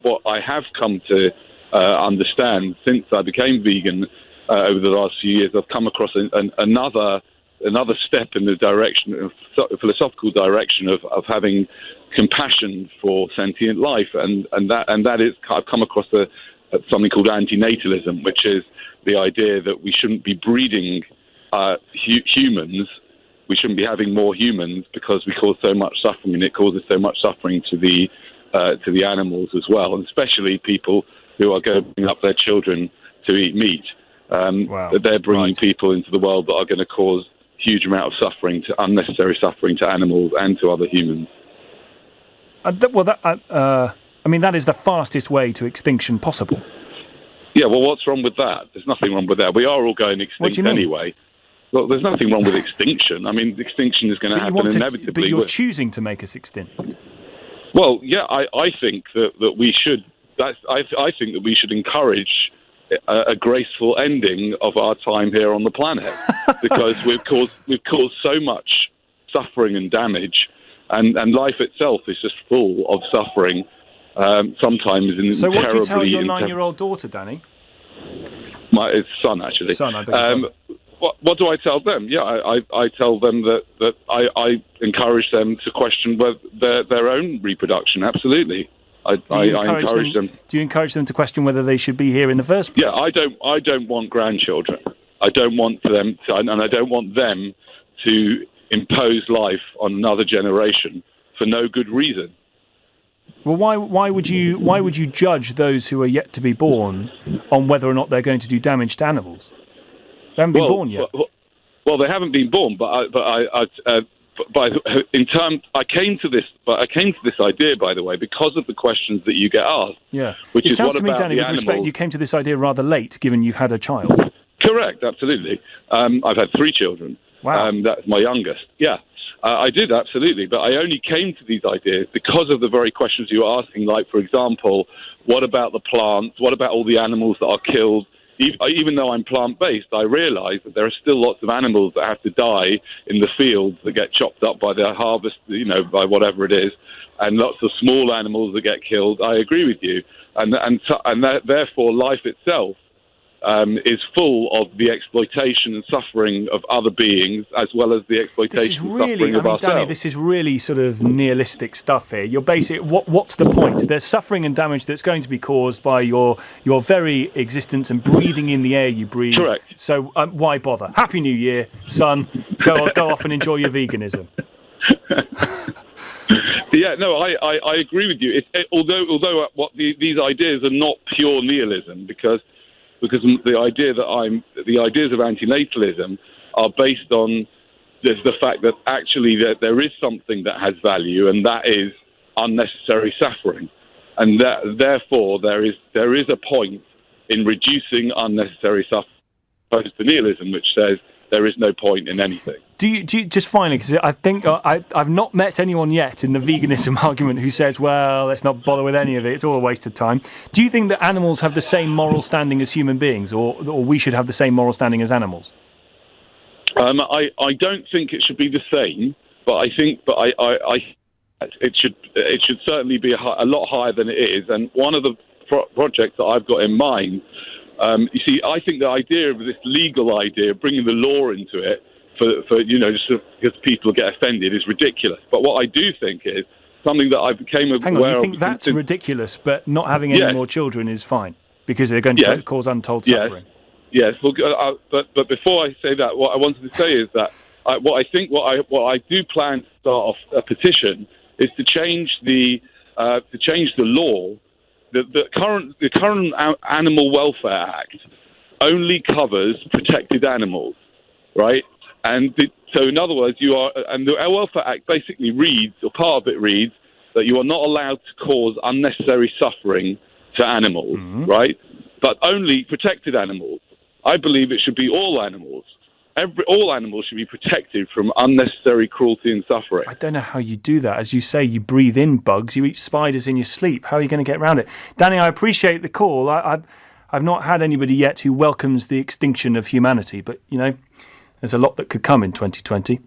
what I have come to understand since I became vegan over the last few years, I've come across another step in the direction, philosophical direction of having compassion for sentient life, and that is, I've come across something called anti-natalism, which is the idea that we shouldn't be breeding humans. We shouldn't be having more humans because we cause so much suffering, and it causes so much suffering to the animals as well, and especially people who are going to bring up their children to eat meat. Wow. They're bringing people into the world that are going to cause huge amount of unnecessary suffering to animals and to other humans. That is the fastest way to extinction possible. Yeah, well, what's wrong with that? There's nothing wrong with that. We are all going extinct anyway. Well, there's nothing wrong with extinction. I mean, extinction is going to happen inevitably. But you're choosing to make us extinct. Well, yeah, I think that we should. I think that we should encourage a graceful ending of our time here on the planet, because we've caused so much suffering and damage, and life itself is just full of suffering. Sometimes in so, what terribly. do you tell your 9-year-old daughter, Danny? It's son, actually. Son, I beg your pardon. What do I tell them? Yeah, I tell them that I encourage them to question their own reproduction. Absolutely, I encourage them. Do you encourage them to question whether they should be here in the first place? Yeah, I don't want grandchildren. I don't want them to, and I don't want them to impose life on another generation for no good reason. Well, why would you judge those who are yet to be born on whether or not they're going to do damage to animals? They haven't been born yet. Well, they haven't been born, but I came to this idea, by the way, because of the questions that you get asked. Yeah, which it is sounds what to me, about Danny, the with animals? respect, you came to this idea rather late, given you've had a child. Correct, absolutely. I've had 3 children. Wow, that's my youngest. Yeah. I did, absolutely, but I only came to these ideas because of the very questions you were asking, like, for example, what about the plants? What about all the animals that are killed? Even though I'm plant-based, I realise that there are still lots of animals that have to die in the fields that get chopped up by the harvest, by whatever it is, and lots of small animals that get killed. I agree with you. And therefore, life itself is full of the exploitation and suffering of other beings, as well as the exploitation and suffering of ourselves. Danny, this is really sort of nihilistic stuff here. You're basically, what's the point? There's suffering and damage that's going to be caused by your very existence and breathing in the air you breathe. Correct. So why bother? Happy New Year, son. Go off and enjoy your veganism. Yeah, no, I agree with you. Although these ideas are not pure nihilism, because the ideas of anti-natalism are based on the fact that actually there is something that has value, and that is unnecessary suffering, and that therefore there is a point in reducing unnecessary suffering, opposed to nihilism, which says there is no point in anything. Do you just finally, because I think I've not met anyone yet in the veganism argument who says, well, let's not bother with any of it, it's all a waste of time. Do you think that animals have the same moral standing as human beings, or we should have the same moral standing as animals? I don't think it should be the same, but I think it should certainly be a lot higher than it is. And one of the projects that I've got in mind, you see, I think the idea of this legal idea, bringing the law into it, just because people get offended, is ridiculous. But what I do think is something that I became aware of. Hang on, you think that's ridiculous, but not having any more children is fine because they're going to cause untold suffering? Yes. Well, but before I say that, what I wanted to say is that what I do plan to start off a petition is to change the law. The current Animal Welfare Act only covers protected animals, right? And so, in other words, and the Welfare Act basically reads, or part of it reads, that you are not allowed to cause unnecessary suffering to animals, right? But only protected animals. I believe it should be all animals. All animals should be protected from unnecessary cruelty and suffering. I don't know how you do that. As you say, you breathe in bugs, you eat spiders in your sleep. How are you going to get around it? Danny, I appreciate the call. I've not had anybody yet who welcomes the extinction of humanity, but, there's a lot that could come in 2020.